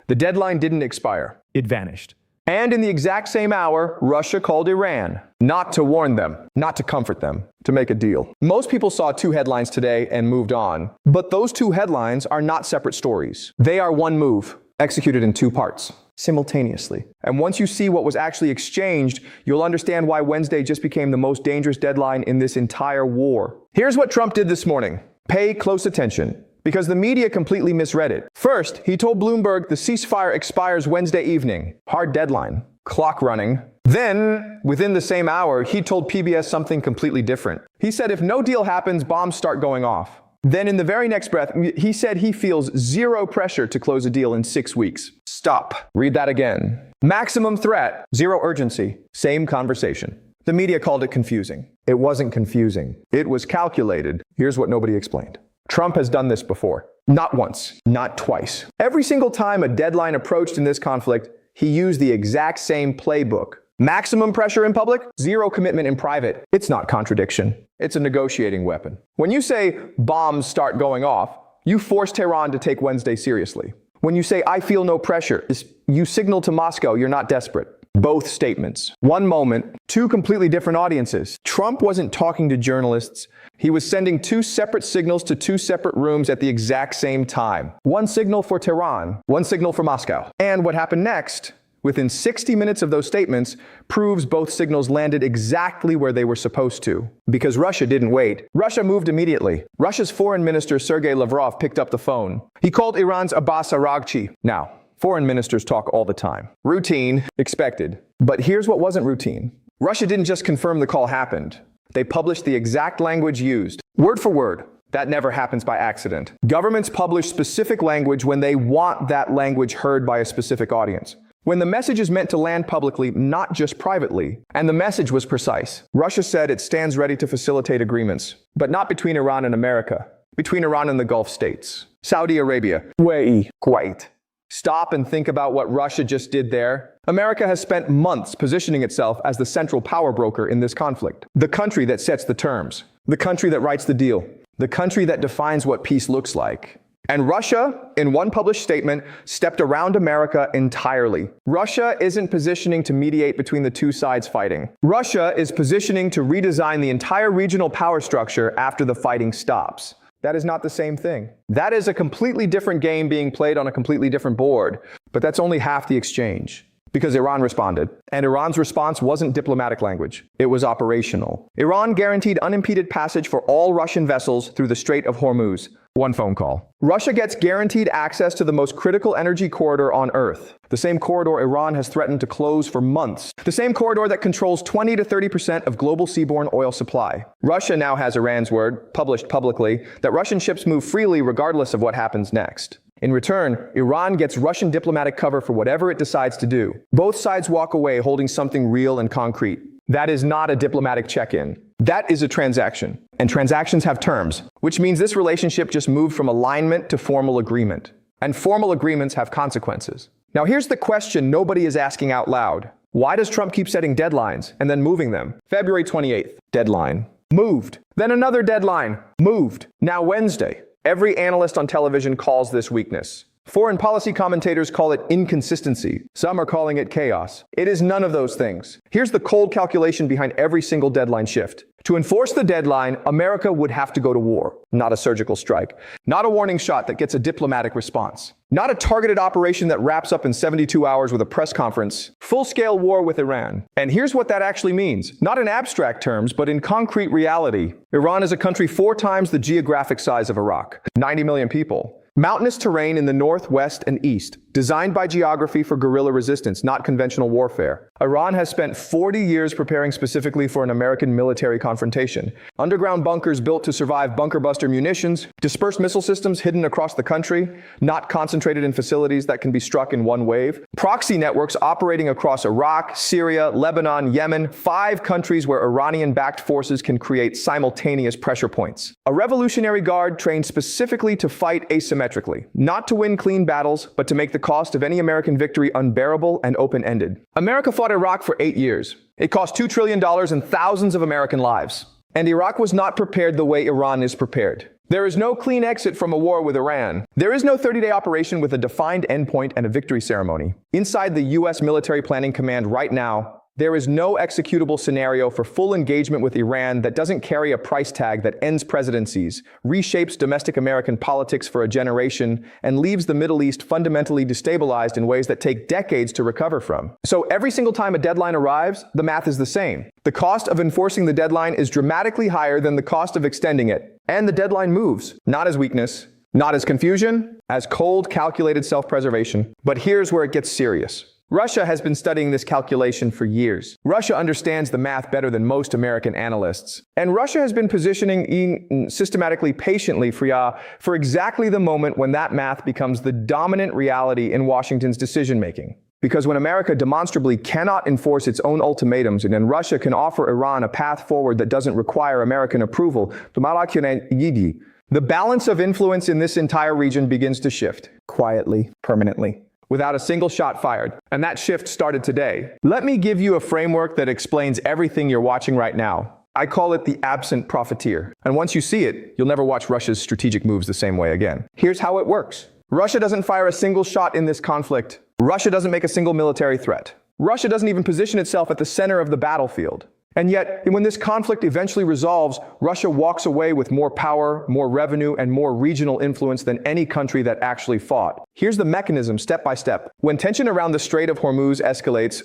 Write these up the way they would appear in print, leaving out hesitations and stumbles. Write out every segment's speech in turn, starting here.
The deadline didn't expire. It vanished. And in the exact same hour, Russia called Iran, not to warn them, not to comfort them, to make a deal. Most people saw two headlines today and moved on. But those two headlines are not separate stories. They are one move, executed in two parts, simultaneously. And once you see what was actually exchanged, you'll understand why Wednesday just became the most dangerous deadline in this entire war. Here's what Trump did this morning. Pay close attention, because the media completely misread it. First, he told Bloomberg the ceasefire expires Wednesday evening. Hard deadline. Clock running. Then, within the same hour, he told PBS something completely different. He said if no deal happens, bombs start going off. Then in the very next breath, he said he feels zero pressure to close a deal in 6 weeks. Stop. Read that again. Maximum threat, zero urgency. Same conversation. The media called it confusing. It wasn't confusing. It was calculated. Here's what nobody explained. Trump has done this before. Not once, not twice. Every single time a deadline approached in this conflict, he used the exact same playbook. Maximum pressure in public, zero commitment in private. It's not contradiction. It's a negotiating weapon. When you say bombs start going off, you force Tehran to take Wednesday seriously. When you say I feel no pressure, you signal to Moscow you're not desperate. Both statements. One moment, two completely different audiences. Trump wasn't talking to journalists. He was sending two separate signals to two separate rooms at the exact same time. One signal for Tehran, one signal for Moscow. And what happened next, within 60 minutes of those statements, proves both signals landed exactly where they were supposed to. Because Russia didn't wait. Russia moved immediately. Russia's foreign minister Sergei Lavrov picked up the phone. He called Iran's Lavrov-Araghchi. Now, foreign ministers talk all the time. Routine, expected. But here's what wasn't routine. Russia didn't just confirm the call happened. They published the exact language used, word for word. That never happens by accident. Governments publish specific language when they want that language heard by a specific audience. When the message is meant to land publicly, not just privately. And the message was precise. Russia said it stands ready to facilitate agreements, but not between Iran and America, between Iran and the Gulf states. Saudi Arabia, UAE, Kuwait. Stop and think about what Russia just did there. America has spent months positioning itself as the central power broker in this conflict. The country that sets the terms. The country that writes the deal. The country that defines what peace looks like. And Russia, in one published statement, stepped around America entirely. Russia isn't positioning to mediate between the two sides fighting. Russia is positioning to redesign the entire regional power structure after the fighting stops. That is not the same thing. That is a completely different game being played on a completely different board. But that's only half the exchange. Because Iran responded. And Iran's response wasn't diplomatic language. It was operational. Iran guaranteed unimpeded passage for all Russian vessels through the Strait of Hormuz. One phone call. Russia gets guaranteed access to the most critical energy corridor on Earth. The same corridor Iran has threatened to close for months. The same corridor that controls 20 to 30% of global seaborne oil supply. Russia now has Iran's word, published publicly, that Russian ships move freely regardless of what happens next. In return, Iran gets Russian diplomatic cover for whatever it decides to do. Both sides walk away holding something real and concrete. That is not a diplomatic check-in. That is a transaction. And transactions have terms, which means this relationship just moved from alignment to formal agreement. And formal agreements have consequences. Now here's the question nobody is asking out loud. Why does Trump keep setting deadlines and then moving them? February 28th, deadline. Moved. Then another deadline. Moved. Now Wednesday. Every analyst on television calls this weakness. Foreign policy commentators call it inconsistency. Some are calling it chaos. It is none of those things. Here's the cold calculation behind every single deadline shift. To enforce the deadline, America would have to go to war, not a surgical strike. Not a warning shot that gets a diplomatic response. Not a targeted operation that wraps up in 72 hours with a press conference. Full-scale war with Iran. And here's what that actually means. Not in abstract terms, but in concrete reality. Iran is a country 4 times the geographic size of Iraq. 90 million people. Mountainous terrain in the north, west, and east, designed by geography for guerrilla resistance, not conventional warfare. Iran has spent 40 years preparing specifically for an American military confrontation. Underground bunkers built to survive bunker-buster munitions, dispersed missile systems hidden across the country, not concentrated in facilities that can be struck in one wave. Proxy networks operating across Iraq, Syria, Lebanon, Yemen, 5 countries where Iranian-backed forces can create simultaneous pressure points. A Revolutionary Guard trained specifically to fight asymmetrically, not to win clean battles, but to make the cost of any American victory unbearable and open-ended. America fought Iraq for 8 years. It cost $2 trillion and thousands of American lives. And Iraq was not prepared the way Iran is prepared. There is no clean exit from a war with Iran. There is no 30-day operation with a defined endpoint and a victory ceremony. Inside the U.S. Military Planning Command right now, there is no executable scenario for full engagement with Iran that doesn't carry a price tag that ends presidencies, reshapes domestic American politics for a generation, and leaves the Middle East fundamentally destabilized in ways that take decades to recover from. So every single time a deadline arrives, the math is the same. The cost of enforcing the deadline is dramatically higher than the cost of extending it. And the deadline moves, not as weakness, not as confusion, as cold, calculated self-preservation. But here's where it gets serious. Russia has been studying this calculation for years. Russia understands the math better than most American analysts. And Russia has been positioning systematically, patiently for exactly the moment when that math becomes the dominant reality in Washington's decision-making. Because when America demonstrably cannot enforce its own ultimatums, and then Russia can offer Iran a path forward that doesn't require American approval, the balance of influence in this entire region begins to shift, quietly, permanently, without a single shot fired. And that shift started today. Let me give you a framework that explains everything you're watching right now. I call it the Absent Profiteer. And once you see it, you'll never watch Russia's strategic moves the same way again. Here's how it works. Russia doesn't fire a single shot in this conflict. Russia doesn't make a single military threat. Russia doesn't even position itself at the center of the battlefield. And yet, when this conflict eventually resolves, Russia walks away with more power, more revenue, and more regional influence than any country that actually fought. Here's the mechanism step by step. When tension around the Strait of Hormuz escalates,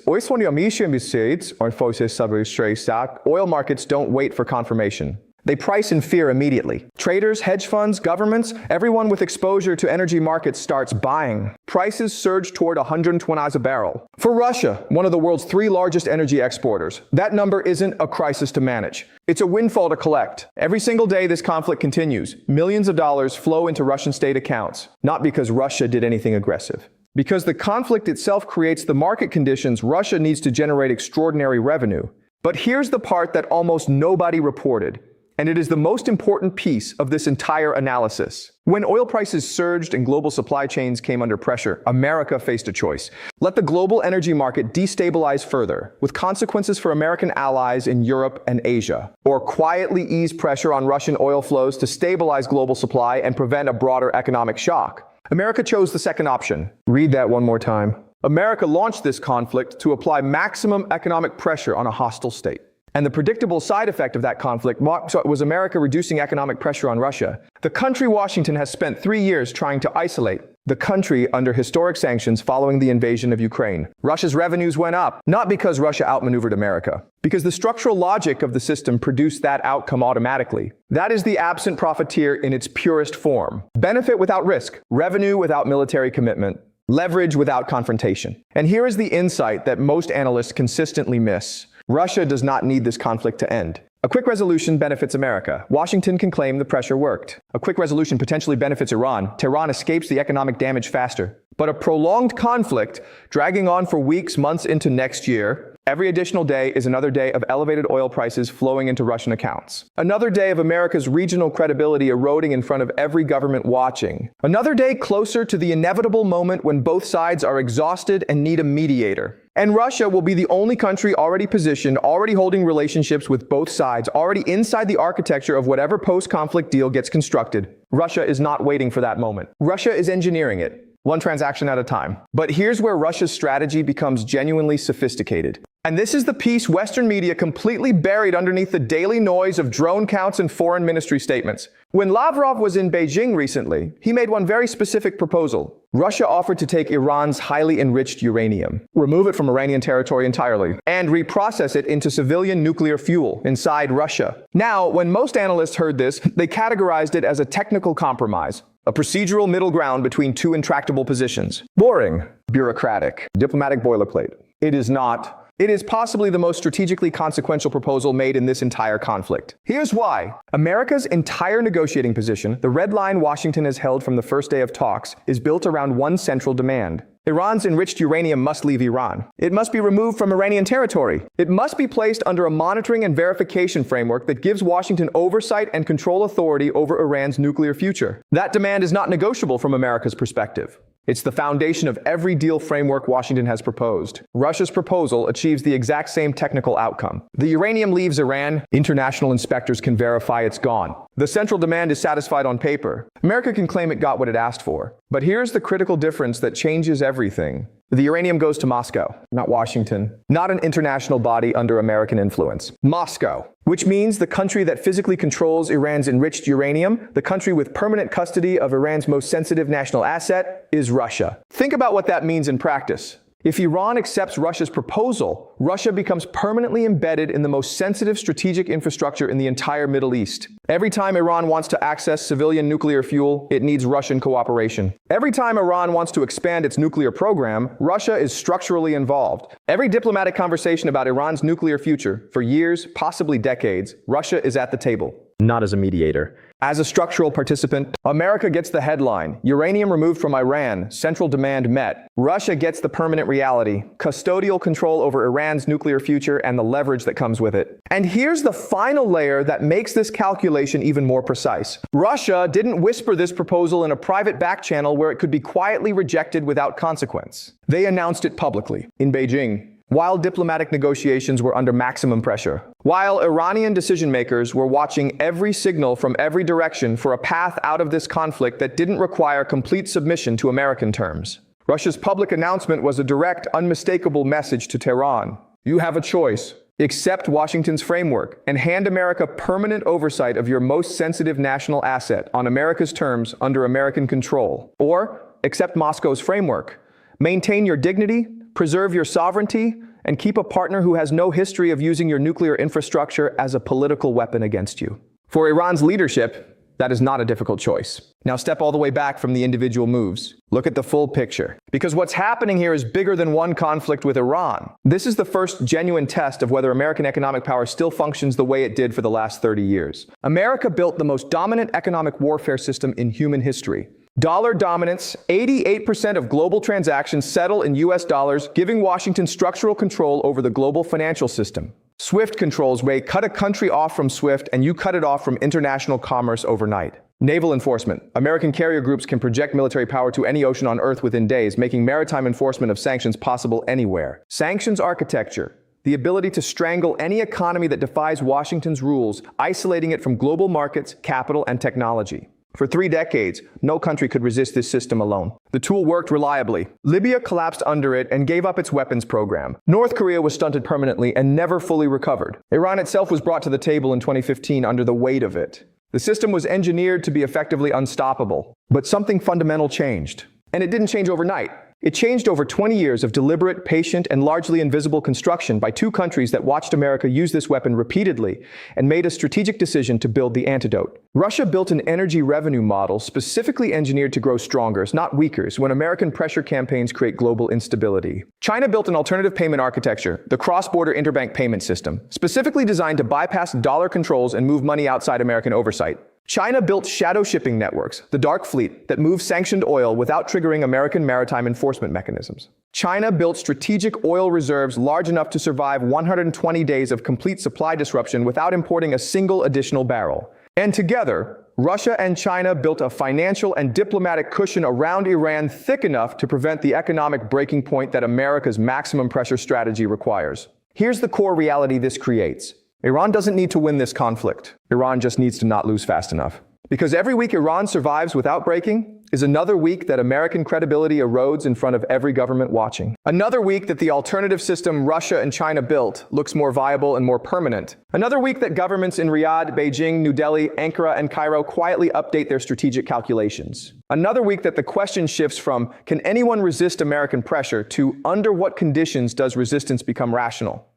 oil markets don't wait for confirmation. They price in fear immediately. Traders, hedge funds, governments, everyone with exposure to energy markets starts buying. Prices surge toward 120 a barrel. For Russia, one of the world's 3 largest energy exporters, that number isn't a crisis to manage. It's a windfall to collect. Every single day this conflict continues, millions of dollars flow into Russian state accounts, not because Russia did anything aggressive. Because the conflict itself creates the market conditions, Russia needs to generate extraordinary revenue. But here's the part that almost nobody reported. And it is the most important piece of this entire analysis. When oil prices surged and global supply chains came under pressure, America faced a choice. Let the global energy market destabilize further, with consequences for American allies in Europe and Asia, or quietly ease pressure on Russian oil flows to stabilize global supply and prevent a broader economic shock. America chose the second option. Read that one more time. America launched this conflict to apply maximum economic pressure on a hostile state. And the predictable side effect of that conflict was America reducing economic pressure on Russia. The country Washington has spent 3 years trying to isolate. The country under historic sanctions following the invasion of Ukraine. Russia's revenues went up, not because Russia outmaneuvered America, because the structural logic of the system produced that outcome automatically. That is the absent profiteer in its purest form. Benefit without risk, revenue without military commitment, leverage without confrontation. And here is the insight that most analysts consistently miss. Russia does not need this conflict to end. A quick resolution benefits America. Washington can claim the pressure worked. A quick resolution potentially benefits Iran. Tehran escapes the economic damage faster. But a prolonged conflict, dragging on for weeks, months into next year, every additional day is another day of elevated oil prices flowing into Russian accounts. Another day of America's regional credibility eroding in front of every government watching. Another day closer to the inevitable moment when both sides are exhausted and need a mediator. And Russia will be the only country already positioned, already holding relationships with both sides, already inside the architecture of whatever post-conflict deal gets constructed. Russia is not waiting for that moment. Russia is engineering it, one transaction at a time. But here's where Russia's strategy becomes genuinely sophisticated. And this is the piece Western media completely buried underneath the daily noise of drone counts and foreign ministry statements. When Lavrov was in Beijing recently, he made one very specific proposal. Russia offered to take Iran's highly enriched uranium, remove it from Iranian territory entirely, and reprocess it into civilian nuclear fuel inside Russia. Now, when most analysts heard this, they categorized it as a technical compromise, a procedural middle ground between two intractable positions. Boring, bureaucratic, diplomatic boilerplate. It is not. It is possibly the most strategically consequential proposal made in this entire conflict. Here's why. America's entire negotiating position, the red line Washington has held from the first day of talks, is built around one central demand. Iran's enriched uranium must leave Iran. It must be removed from Iranian territory. It must be placed under a monitoring and verification framework that gives Washington oversight and control authority over Iran's nuclear future. That demand is not negotiable from America's perspective. It's the foundation of every deal framework Washington has proposed. Russia's proposal achieves the exact same technical outcome. The uranium leaves Iran. International inspectors can verify it's gone. The central demand is satisfied on paper. America can claim it got what it asked for. But here's the critical difference that changes everything. The uranium goes to Moscow, not Washington, not an international body under American influence. Moscow, which means the country that physically controls Iran's enriched uranium, the country with permanent custody of Iran's most sensitive national asset, is Russia. Think about what that means in practice. If Iran accepts Russia's proposal, Russia becomes permanently embedded in the most sensitive strategic infrastructure in the entire Middle East. Every time Iran wants to access civilian nuclear fuel, it needs Russian cooperation. Every time Iran wants to expand its nuclear program, Russia is structurally involved. Every diplomatic conversation about Iran's nuclear future, for years, possibly decades, Russia is at the table. Not as a mediator. As a structural participant, America gets the headline, uranium removed from Iran, central demand met. Russia gets the permanent reality, custodial control over Iran's nuclear future and the leverage that comes with it. And here's the final layer that makes this calculation even more precise. Russia didn't whisper this proposal in a private back channel where it could be quietly rejected without consequence. They announced it publicly, in Beijing, while diplomatic negotiations were under maximum pressure. While Iranian decision-makers were watching every signal from every direction for a path out of this conflict that didn't require complete submission to American terms. Russia's public announcement was a direct, unmistakable message to Tehran. You have a choice. Accept Washington's framework and hand America permanent oversight of your most sensitive national asset on America's terms under American control. Or accept Moscow's framework. Maintain your dignity, preserve your sovereignty, and keep a partner who has no history of using your nuclear infrastructure as a political weapon against you. For Iran's leadership, that is not a difficult choice. Now step all the way back from the individual moves. Look at the full picture. Because what's happening here is bigger than one conflict with Iran. This is the first genuine test of whether American economic power still functions the way it did for the last 30 years. America built the most dominant economic warfare system in human history. Dollar dominance, 88% of global transactions settle in US dollars, giving Washington structural control over the global financial system. SWIFT controls where you cut a country off from SWIFT and you cut it off from international commerce overnight. Naval enforcement. American carrier groups can project military power to any ocean on Earth within days, making maritime enforcement of sanctions possible anywhere. Sanctions architecture. The ability to strangle any economy that defies Washington's rules, isolating it from global markets, capital, and technology. For 3 decades, no country could resist this system alone. The tool worked reliably. Libya collapsed under it and gave up its weapons program. North Korea was stunted permanently and never fully recovered. Iran itself was brought to the table in 2015 under the weight of it. The system was engineered to be effectively unstoppable. But something fundamental changed. And it didn't change overnight. It changed over 20 years of deliberate, patient, and largely invisible construction by 2 countries that watched America use this weapon repeatedly and made a strategic decision to build the antidote. Russia built an energy revenue model specifically engineered to grow stronger, not weaker, when American pressure campaigns create global instability. China built an alternative payment architecture, the cross-border interbank payment system, specifically designed to bypass dollar controls and move money outside American oversight. China built shadow shipping networks, the dark fleet, that moved sanctioned oil without triggering American maritime enforcement mechanisms. China built strategic oil reserves large enough to survive 120 days of complete supply disruption without importing a single additional barrel. And together, Russia and China built a financial and diplomatic cushion around Iran thick enough to prevent the economic breaking point that America's maximum pressure strategy requires. Here's the core reality this creates. Iran doesn't need to win this conflict. Iran just needs to not lose fast enough. Because every week Iran survives without breaking is another week that American credibility erodes in front of every government watching. Another week that the alternative system Russia and China built looks more viable and more permanent. Another week that governments in Riyadh, Beijing, New Delhi, Ankara, and Cairo quietly update their strategic calculations. Another week that the question shifts from, can anyone resist American pressure, to under what conditions does resistance become rational?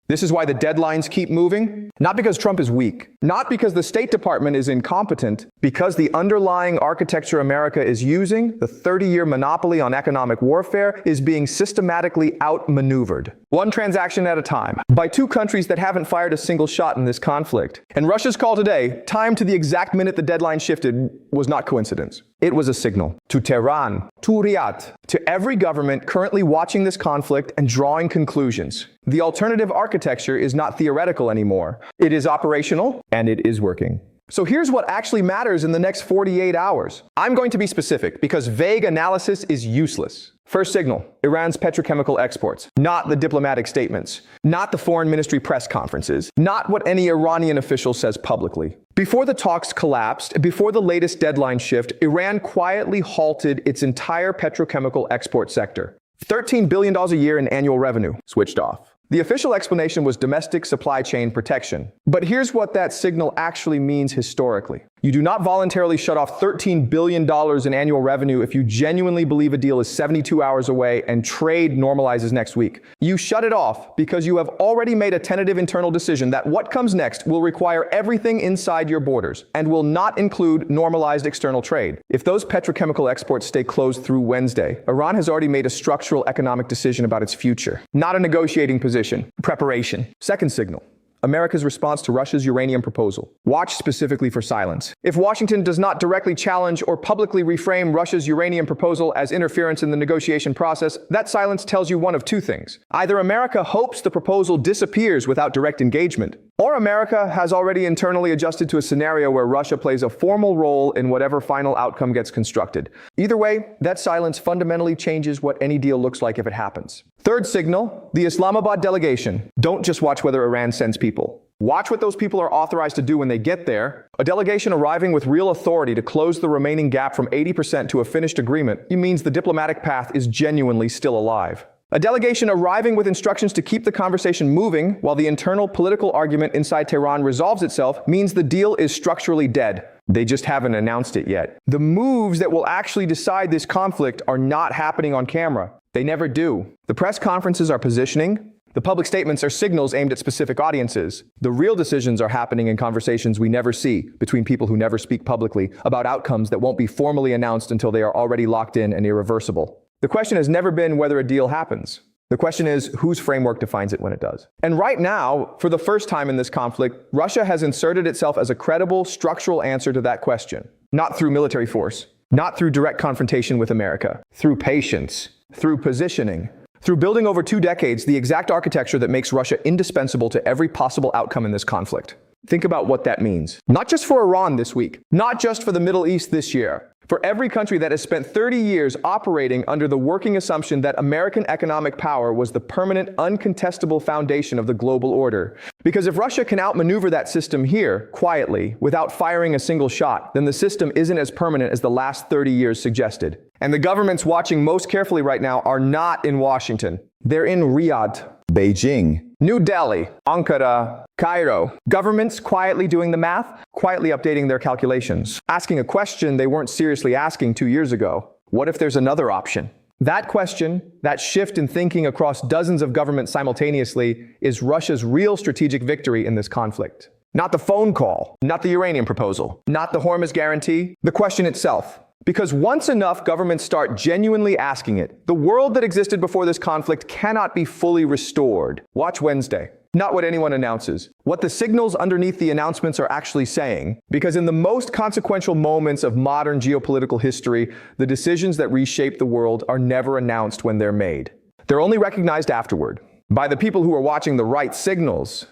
This is why the deadlines keep moving. Not because Trump is weak, not because the State Department is incompetent, because the underlying architecture America is using, the 30-year monopoly on economic warfare, is being systematically outmaneuvered. One transaction at a time, by 2 countries that haven't fired a single shot in this conflict. And Russia's call today, timed to the exact minute the deadline shifted, was not coincidence. It was a signal to Tehran, to Riyadh, to every government currently watching this conflict and drawing conclusions. The alternative architecture is not theoretical anymore. It is operational, and it is working. So here's what actually matters in the next 48 hours. I'm going to be specific because vague analysis is useless. First signal, Iran's petrochemical exports, not the diplomatic statements, not the foreign ministry press conferences, not what any Iranian official says publicly. Before the talks collapsed, before the latest deadline shift, Iran quietly halted its entire petrochemical export sector. $13 billion a year in annual revenue switched off. The official explanation was domestic supply chain protection. But here's what that signal actually means historically. You do not voluntarily shut off $13 billion in annual revenue if you genuinely believe a deal is 72 hours away and trade normalizes next week. You shut it off because you have already made a tentative internal decision that what comes next will require everything inside your borders and will not include normalized external trade. If those petrochemical exports stay closed through Wednesday, Iran has already made a structural economic decision about its future, not a negotiating position. Preparation. Second signal. America's response to Russia's uranium proposal. Watch specifically for silence. If Washington does not directly challenge or publicly reframe Russia's uranium proposal as interference in the negotiation process, that silence tells you one of two things. Either America hopes the proposal disappears without direct engagement, or America has already internally adjusted to a scenario where Russia plays a formal role in whatever final outcome gets constructed. Either way, that silence fundamentally changes what any deal looks like if it happens. Third signal, the Islamabad delegation. Don't just watch whether Iran sends people. Watch what those people are authorized to do when they get there. A delegation arriving with real authority to close the remaining gap from 80% to a finished agreement means the diplomatic path is genuinely still alive. A delegation arriving with instructions to keep the conversation moving while the internal political argument inside Tehran resolves itself means the deal is structurally dead. They just haven't announced it yet. The moves that will actually decide this conflict are not happening on camera. They never do. The press conferences are positioning. The public statements are signals aimed at specific audiences. The real decisions are happening in conversations we never see between people who never speak publicly about outcomes that won't be formally announced until they are already locked in and irreversible. The question has never been whether a deal happens. The question is whose framework defines it when it does. And right now, for the first time in this conflict, Russia has inserted itself as a credible, structural answer to that question. Not through military force, not through direct confrontation with America, through patience, through positioning, through building over 2 decades the exact architecture that makes Russia indispensable to every possible outcome in this conflict. Think about what that means. Not just for Iran this week, not just for the Middle East this year, for every country that has spent 30 years operating under the working assumption that American economic power was the permanent, uncontestable foundation of the global order. Because if Russia can outmaneuver that system here, quietly, without firing a single shot, then the system isn't as permanent as the last 30 years suggested. And the governments watching most carefully right now are not in Washington. They're in Riyadh, Beijing, New Delhi, Ankara, Cairo. Governments quietly doing the math, quietly updating their calculations, asking a question they weren't seriously asking 2 years ago. What if there's another option? That question, that shift in thinking across dozens of governments simultaneously, is Russia's real strategic victory in this conflict. Not the phone call, not the uranium proposal, not the Hormuz guarantee, the question itself. Because once enough governments start genuinely asking it, the world that existed before this conflict cannot be fully restored. Watch Wednesday. Not what anyone announces, what the signals underneath the announcements are actually saying. Because in the most consequential moments of modern geopolitical history, the decisions that reshape the world are never announced when they're made. They're only recognized afterward, by the people who are watching the right signals,